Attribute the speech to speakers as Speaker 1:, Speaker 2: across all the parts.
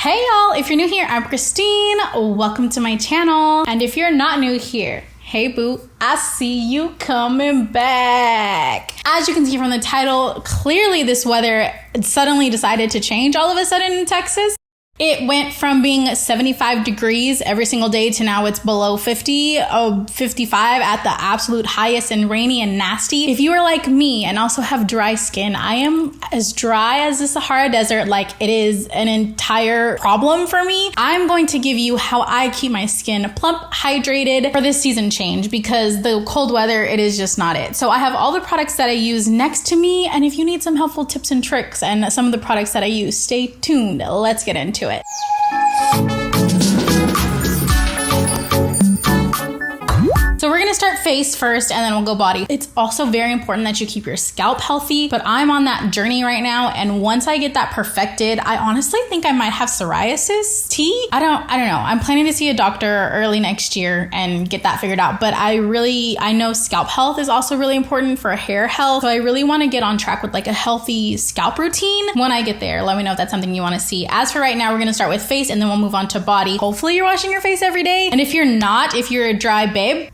Speaker 1: Hey y'all, if you're new here, I'm Christine. Welcome to my channel. And if you're not new here, hey boo, I see you coming back. As you can see from the title, clearly this weather suddenly decided to change all of a sudden in Texas. It went from being 75 degrees every single day to now it's below 50, 55 at the absolute highest, and rainy and nasty. If you are like me and also have dry skin, I am as dry as the Sahara Desert. Like, it is an entire problem for me. I'm going to give you how I keep my skin plump, hydrated for this season change, because the cold weather, it is just not it. So I have all the products that I use next to me, and if you need some helpful tips and tricks and some of the products that I use, stay tuned. Let's get into it. So we're gonna start face first and then we'll go body. It's also very important that you keep your scalp healthy, but I'm on that journey right now, and once I get that perfected, I honestly think I might have psoriasis. I don't know. I'm planning to see a doctor early next year and get that figured out, but I know scalp health is also really important for hair health, so I really want to get on track with like a healthy scalp routine. When I get there, let me know if that's something you want to see. As for right now, we're gonna start with face and then we'll move on to body. Hopefully you're washing your face every day, and if you're not, if you're a dry babe,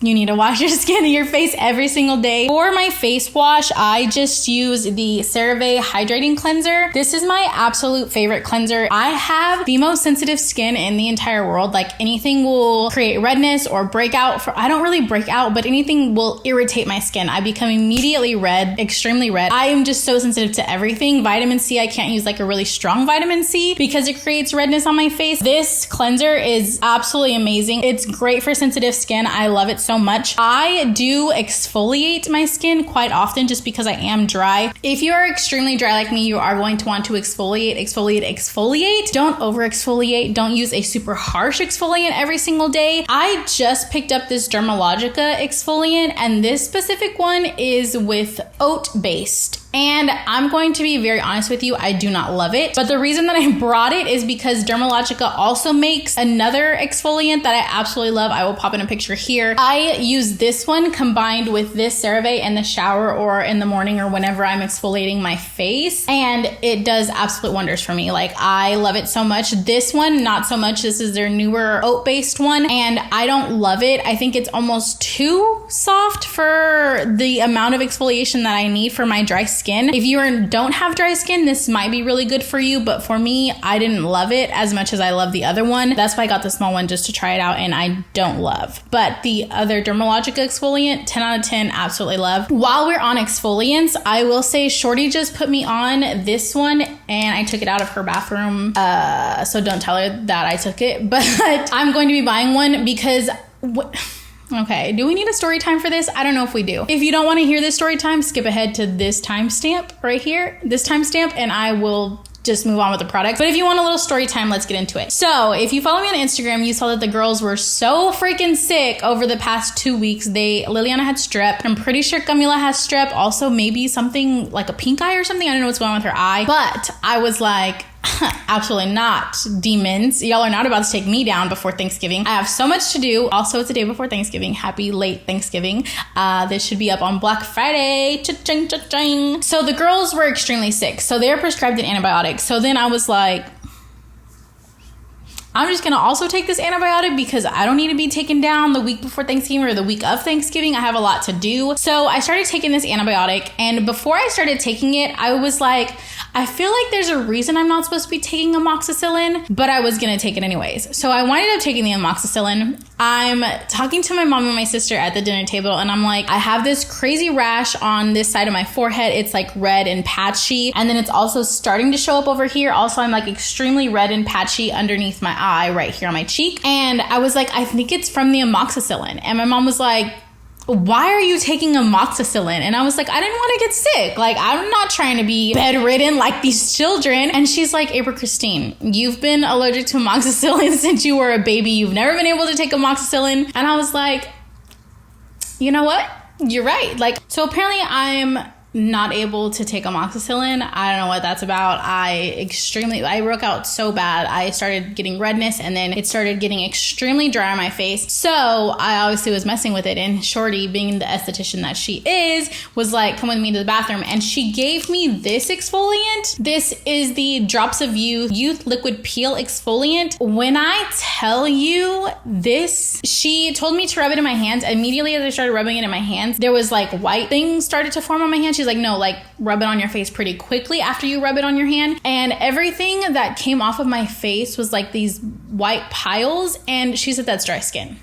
Speaker 1: you need to wash your skin and your face every single day. For my face wash, I just use the CereVe Hydrating Cleanser. This is my absolute favorite cleanser. I have the most sensitive skin in the entire world. Like, anything will create redness or breakout. I don't really break out, but anything will irritate my skin. I become immediately red, extremely red. I am just so sensitive to everything. Vitamin C, I can't use like a really strong vitamin C because it creates redness on my face. This cleanser is absolutely amazing. It's great for sensitive skin. I love it so much. I do exfoliate my skin quite often just because I am dry. If you are extremely dry like me, you are going to want to exfoliate. Don't over exfoliate. Don't use a super harsh exfoliant every single day. I just picked up this Dermalogica exfoliant, and this specific one is with oat based. And I'm going to be very honest with you, I do not love it. But the reason that I brought it is because Dermalogica also makes another exfoliant that I absolutely love. I will pop in a picture here. I use this one combined with this CereVe in the shower or in the morning or whenever I'm exfoliating my face, and it does absolute wonders for me. Like, I love it so much. This one, not so much. This is their newer oat-based one, and I don't love it. I think it's almost too soft for the amount of exfoliation that I need for my dry skin. If you don't have dry skin, this might be really good for you, but for me, I didn't love it as much as I love the other one. That's why I got the small one, just to try it out, and I don't love. But the other Dermalogica exfoliant, 10 out of 10, absolutely love. While we're on exfoliants, I will say Shorty just put me on this one, and I took it out of her bathroom, so don't tell her that I took it, but I'm going to be buying one because... Okay, do we need a story time for this? I don't know if we do. If you don't want to hear this story time, skip ahead to this timestamp right here, this timestamp, and I will just move on with the product. But if you want a little story time, let's get into it. So if you follow me on Instagram, you saw that the girls were so freaking sick over the past 2 weeks. Liliana had strep. I'm pretty sure Camila has strep. Also, maybe something like a pink eye or something. I don't know what's going on with her eye. But I was like, absolutely not, demons. Y'all are not about to take me down before Thanksgiving. I have so much to do. Also, it's a day before Thanksgiving. Happy late Thanksgiving. This should be up on Black Friday. Cha-ching, cha-ching. So the girls were extremely sick. So they're prescribed an antibiotic. So then I was like, I'm just gonna also take this antibiotic because I don't need to be taken down the week before Thanksgiving or the week of Thanksgiving. I have a lot to do. So I started taking this antibiotic, and before I started taking it, I was like, I feel like there's a reason I'm not supposed to be taking amoxicillin, but I was gonna take it anyways. So I winded up taking the amoxicillin. I'm talking to my mom and my sister at the dinner table, and I'm like, I have this crazy rash on this side of my forehead. It's like red and patchy, and then it's also starting to show up over here. Also, I'm like extremely red and patchy underneath my eye right here on my cheek. And I was like, I think it's from the amoxicillin. And my mom was like, why are you taking amoxicillin? And I was like, I didn't want to get sick. Like, I'm not trying to be bedridden like these children. And she's like, April.Kristine, you've been allergic to amoxicillin since you were a baby. You've never been able to take amoxicillin. And I was like, you know what? You're right. Like, so apparently I'm not able to take amoxicillin. I don't know what that's about. I broke out so bad. I started getting redness, and then it started getting extremely dry on my face. So I obviously was messing with it, and Shorty, being the esthetician that she is, was like, come with me to the bathroom, and she gave me this exfoliant. This is the Drops of Youth Liquid Peel Exfoliant. When I tell you this, she told me to rub it in my hands. Immediately as I started rubbing it in my hands, there was like white things started to form on my hand. She's like, no, like rub it on your face pretty quickly after you rub it on your hand. And everything that came off of my face was like these white piles, and she said that's dry skin.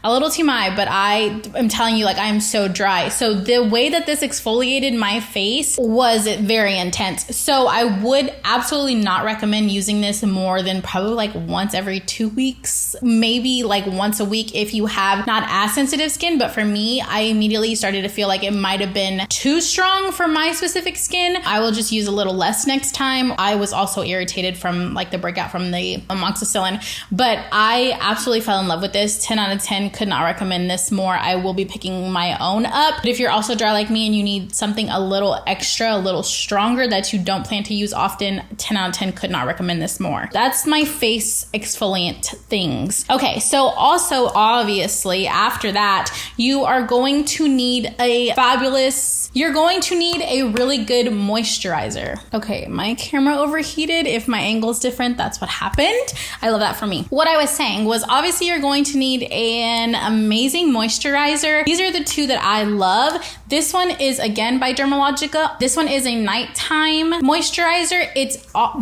Speaker 1: A little TMI, but I am telling you, like, I am so dry. So the way that this exfoliated my face was very intense. So I would absolutely not recommend using this more than probably like once every 2 weeks, maybe like once a week if you have not as sensitive skin. But for me, I immediately started to feel like it might have been too strong for my specific skin. I will just use a little less next time. I was also irritated from like the breakout from the amoxicillin, but I absolutely fell in love with this. 10 out of 10. Could not recommend this more. I will be picking my own up. But if you're also dry like me and you need something a little extra, a little stronger that you don't plan to use often, 10 out of 10, could not recommend this more. That's my face exfoliant things. Okay, so also obviously after that, you are going to need a really good moisturizer. Okay, my camera overheated. If my angle is different, that's what happened. I love that for me. What I was saying was obviously you're going to need an amazing moisturizer. These are the two that I love. This one is again by Dermalogica. This one is a nighttime moisturizer. It's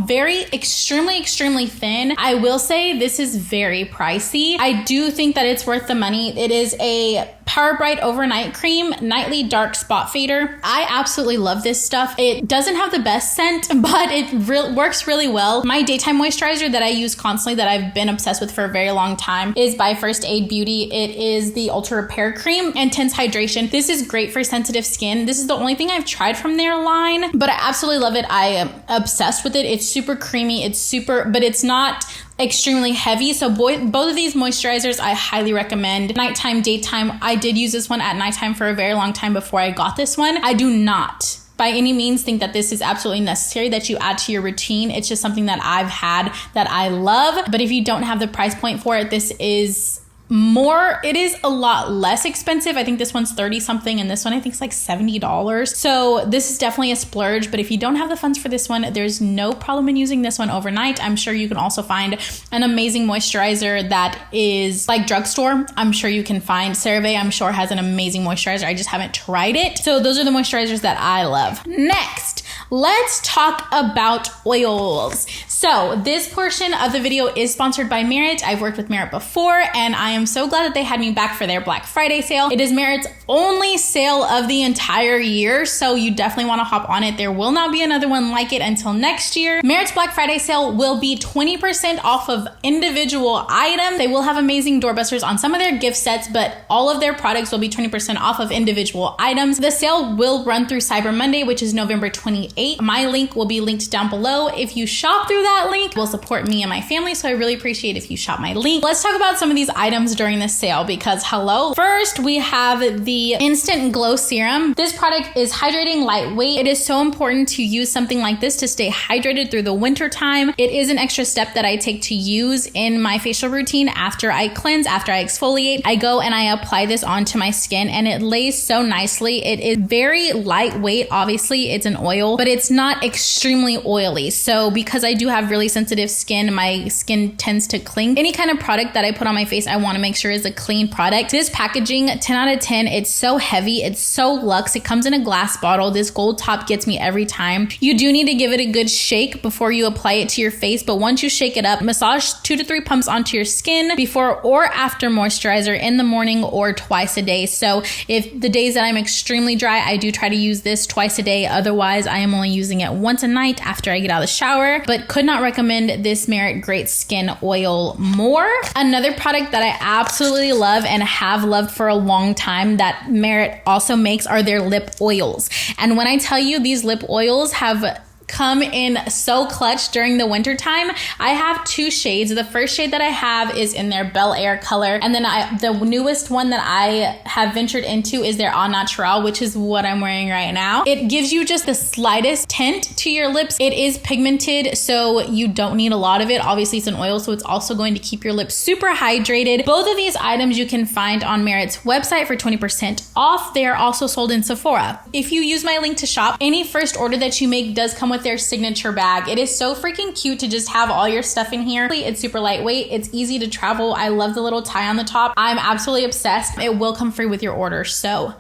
Speaker 1: very extremely thin. I will say this is very pricey. I do think that it's worth the money. It is a Power Bright Overnight Cream Nightly Dark Spot Fader. I absolutely love this stuff. It doesn't have the best scent, but it works really well. My daytime moisturizer that I use constantly, that I've been obsessed with for a very long time, is by First Aid Beauty. It is the Ultra Repair Cream Intense Hydration. This is great for sensitive skin. This is the only thing I've tried from their line, but I absolutely love it. I am obsessed with it. It's super creamy. But it's not extremely heavy. So both of these moisturizers I highly recommend. Nighttime, daytime. I did use this one at nighttime for a very long time before I got this one. I do not by any means think that this is absolutely necessary that you add to your routine. It's just something that I've had that I love. But if you don't have the price point for it, this is it is a lot less expensive. I think this one's 30 something and this one I think is like $70. So this is definitely a splurge, but if you don't have the funds for this one, there's no problem in using this one overnight. I'm sure you can also find an amazing moisturizer that is like drugstore. I'm sure you can find CereVe, I'm sure has an amazing moisturizer. I just haven't tried it. So those are the moisturizers that I love. Next, let's talk about oils. So this portion of the video is sponsored by Merit. I've worked with Merit before and I am so glad that they had me back for their Black Friday sale. It is Merit's only sale of the entire year, so you definitely want to hop on it. There will not be another one like it until next year. Merit's Black Friday sale will be 20% off of individual items. They will have amazing doorbusters on some of their gift sets, but all of their products will be 20% off of individual items. The sale will run through Cyber Monday, which is November 28th. My link will be linked down below. If you shop through that link, it will support me and my family, so I really appreciate if you shop my link. Let's talk about some of these items during this sale because hello. First, we have the Instant Glow Serum. This product is hydrating, lightweight. It is so important to use something like this to stay hydrated through the winter time. It is an extra step that I take to use in my facial routine after I cleanse, after I exfoliate. I go and I apply this onto my skin and it lays so nicely. It is very lightweight. Obviously, it's an oil, but it's not extremely oily. So because I do have really sensitive skin, my skin tends to cling. Any kind of product that I put on my face, I want to make sure is a clean product. This packaging, 10 out of 10. It's so heavy. It's so luxe. It comes in a glass bottle. This gold top gets me every time. You do need to give it a good shake before you apply it to your face, but once you shake it up, massage 2 to 3 pumps onto your skin before or after moisturizer in the morning or twice a day. So if the days that I'm extremely dry, I do try to use this twice a day. Otherwise, I am only using it once a night after I get out of the shower, but could not recommend this Merit Great Skin Oil more. Another product that I absolutely love and have loved for a long time that Merit also makes are their lip oils. And when I tell you these lip oils have come in so clutch during the winter time. I have two shades. The first shade that I have is in their Bel Air color, and then the newest one that I have ventured into is their Au Naturel, which is what I'm wearing right now. It gives you just the slightest tint to your lips. It is pigmented, so you don't need a lot of it. Obviously it's an oil, so it's also going to keep your lips super hydrated. Both of these items you can find on Merit's website for 20% off. They are also sold in Sephora. If you use my link to shop, any first order that you make does come with their signature bag. It is so freaking cute to just have all your stuff in here. It's super lightweight. It's easy to travel. I love the little tie on the top. I'm absolutely obsessed. It will come free with your order, so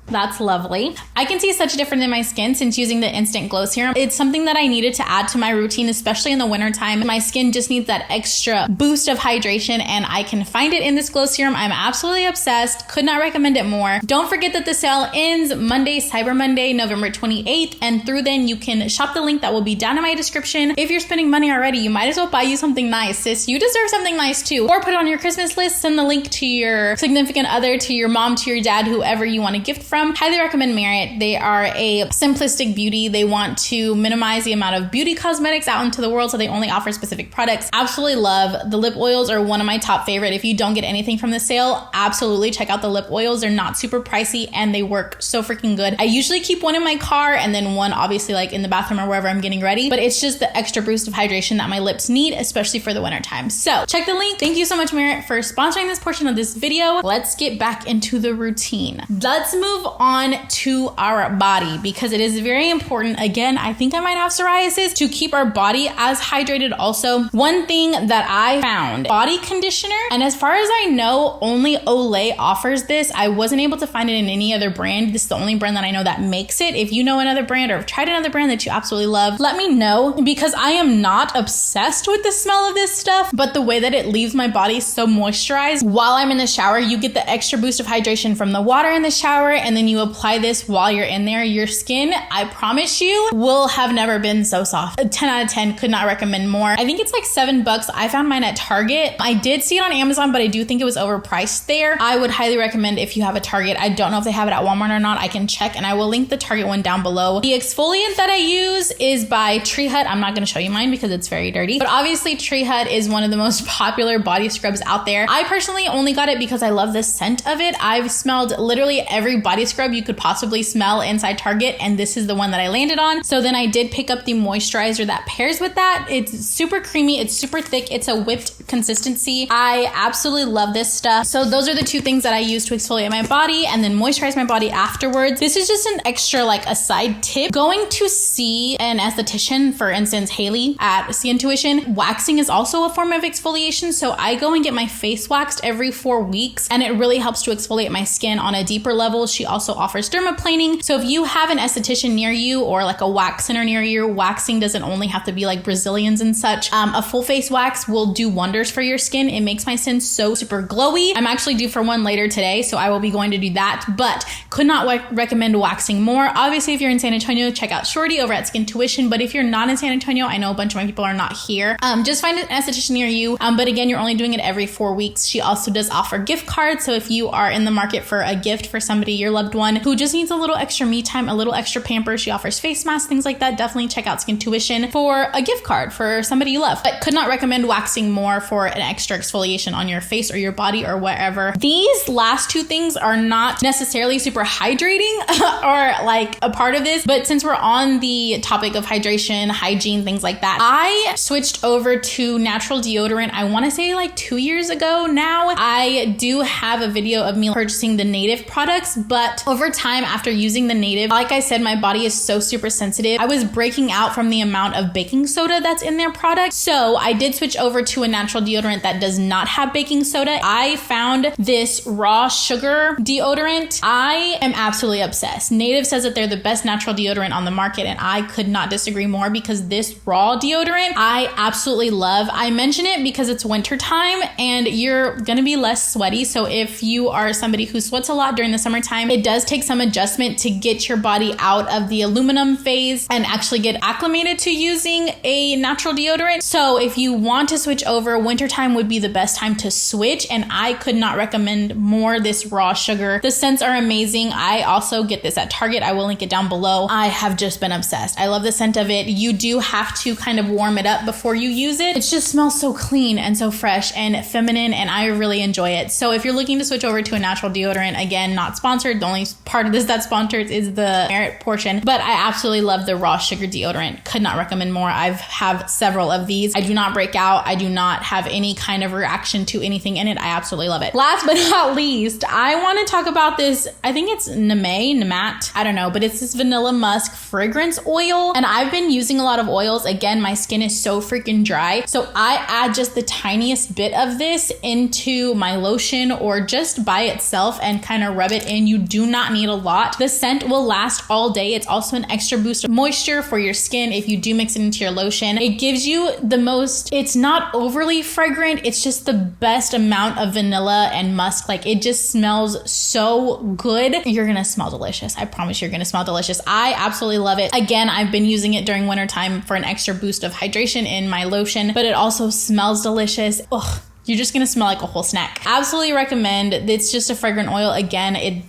Speaker 1: that's lovely. I can see such a difference in my skin since using the Instant Glow Serum. It's something that I needed to add to my routine, especially in the winter time. My skin just needs that extra boost of hydration, and I can find it in this glow serum. I'm absolutely obsessed. Could not recommend it more. Don't forget that the sale ends Monday, Cyber Monday, November 28th, and through then you can shop the link that will be down in my description. If you're spending money already, you might as well buy you something nice, sis. You deserve something nice too. Or put it on your Christmas list. Send the link to your significant other, to your mom, to your dad, whoever you want to gift from. Highly recommend Merit. They are a simplistic beauty. They want to minimize the amount of beauty cosmetics out into the world, so they only offer specific products. Absolutely love. The lip oils are one of my top favorite. If you don't get anything from the sale, absolutely check out the lip oils. They're not super pricey and they work so freaking good. I usually keep one in my car and then one obviously like in the bathroom or wherever I'm getting ready, but it's just the extra boost of hydration that my lips need, especially for the winter time. So check the link. Thank you so much, Merit, for sponsoring this portion of this video. Let's get back into the routine. Let's move on to our body because it is very important. Again, I think I might have psoriasis, to keep our body as hydrated. Also, one thing that I found, body conditioner, and as far as I know, only Olay offers this. I wasn't able to find it in any other brand. This is the only brand that I know that makes it. If you know another brand or have tried another brand that you absolutely love, let me know, because I am not obsessed with the smell of this stuff, but the way that it leaves my body so moisturized while I'm in the shower. You get the extra boost of hydration from the water in the shower, and then you apply this while you're in there. Your skin, I promise you, will have never been so soft. A 10 out of 10, could not recommend more. I think it's like $7. I found mine at Target. I did see it on Amazon, but I do think it was overpriced there. I would highly recommend if you have a Target. I don't know if they have it at Walmart or not. I can check, and I will link the Target one down below. The exfoliant that I use is by Tree Hut. I'm not going to show you mine because it's very dirty, but obviously Tree Hut is one of the most popular body scrubs out there. I personally only got it because I love the scent of it. I've smelled literally every body scrub you could possibly smell inside Target, and this is the one that I landed on. So then I did pick up the moisturizer that pairs with that. It's super creamy, it's super thick, it's a whipped consistency. I absolutely love this stuff. So those are the two things that I use to exfoliate my body and then moisturize my body afterwards. This is just an extra like a side tip. Going to see an esthetician, for instance Hailey at Intuition, waxing is also a form of exfoliation. So I go and get my face waxed every 4 weeks, and it really helps to exfoliate my skin on a deeper level. She also offers dermaplaning. So if you have an esthetician near you or like a wax center near you, waxing doesn't only have to be like Brazilians and such. A full face wax will do wonders for your skin. It makes my skin so super glowy. I'm actually due for one later today, so I will be going to do that, but could not recommend waxing more. Obviously, if you're in San Antonio, check out Shorty over at Skin Tuition, but if you're not in San Antonio, I know a bunch of my people are not here, just find an esthetician near you. But again, you're only doing it every 4 weeks. She also does offer gift cards, so if you are in the market for a gift for somebody, your loved one, who just needs a little extra me time, a little extra pamper, she offers face masks, things like that. Definitely check out Skin Tuition for a gift card for somebody you love. But could not recommend waxing more for an extra exfoliation on your face or your body or wherever. These last two things are not necessarily super hydrating or like a part of this, but since we're on the topic of hydration, hygiene, things like that, I switched over to natural deodorant. I want to say like 2 years ago now. I do have a video of me purchasing the Native products, but over time after using the Native, like I said, my body is so super sensitive. I was breaking out from the amount of baking soda that's in their product. So I did switch over to a natural deodorant that does not have baking soda. I found this raw sugar deodorant. I am absolutely obsessed. Native says that they're the best natural deodorant on the market, and I could not disagree more because this raw deodorant I absolutely love. I mention it because it's winter time and you're gonna be less sweaty. So if you are somebody who sweats a lot during the summertime, it It does take some adjustment to get your body out of the aluminum phase and actually get acclimated to using a natural deodorant. So if you want to switch over, wintertime would be the best time to switch, and I could not recommend more this raw sugar. The scents are amazing. I also get this at Target. I will link it down below. I have just been obsessed. I love the scent of it. You do have to kind of warm it up before you use it. It just smells so clean and so fresh and feminine, and I really enjoy it. So if you're looking to switch over to a natural deodorant, again, not sponsored. The only part of this that's sponsored is the merit portion, but I absolutely love the raw sugar deodorant. Could not recommend more. I have several of these. I do not break out. I do not have any kind of reaction to anything in it. I absolutely love it. Last but not least, I want to talk about this. I think it's Namat. I don't know, but it's this vanilla musk fragrance oil, and I've been using a lot of oils. Again, my skin is so freaking dry, so I add just the tiniest bit of this into my lotion or just by itself and kind of rub it in. You do not need a lot. The scent will last all day. It's also an extra boost of moisture for your skin if you do mix it into your lotion. It gives you the most, it's not overly fragrant, it's just the best amount of vanilla and musk. Like, it just smells so good. You're gonna smell delicious. I promise you're gonna smell delicious. I absolutely love it. Again, I've been using it during wintertime for an extra boost of hydration in my lotion, but it also smells delicious. Ugh. You're just gonna smell like a whole snack. Absolutely recommend. It's just a fragrant oil. Again,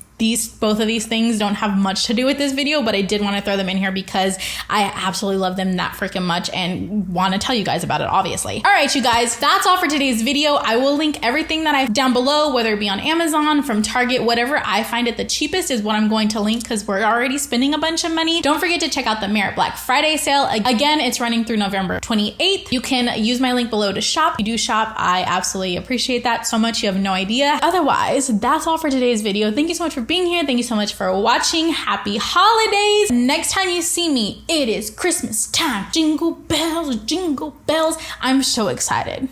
Speaker 1: both of these things don't have much to do with this video, but I did want to throw them in here because I absolutely love them that freaking much and want to tell you guys about it, obviously. All right, you guys, that's all for today's video. I will link everything that I have down below, whether it be on Amazon, from Target, whatever I find it the cheapest is what I'm going to link because we're already spending a bunch of money. Don't forget to check out the Merit Black Friday sale. Again, it's running through November 28th. You can use my link below to shop. If you do shop, I absolutely appreciate that so much. You have no idea. Otherwise, that's all for today's video. Thank you so much for being here. Thank you so much for watching. Happy holidays. Next time you see me, it is Christmas time. Jingle bells, jingle bells. I'm so excited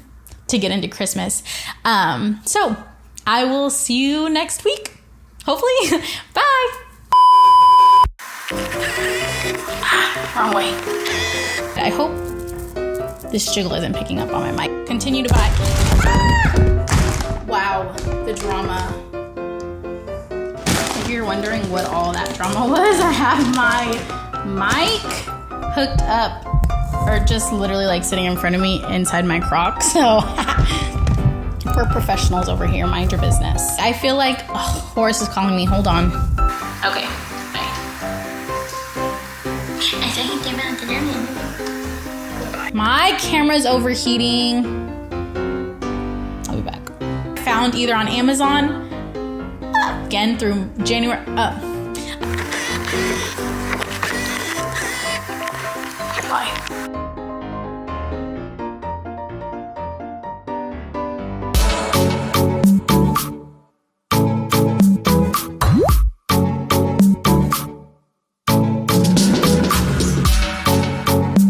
Speaker 1: to get into Christmas. So I will see you next week. Hopefully. Bye. Wrong way. I hope this jiggle isn't picking up on my mic. Continue to buy. Wow, the drama. If you're wondering what all that drama was, I have my mic hooked up, or just literally like sitting in front of me inside my Crocs. So we're professionals over here. Mind your business. I feel like Horace is calling me. Hold on. Okay. Bye. My camera's overheating. I'll be back. Found either on Amazon. Again through January. Bye.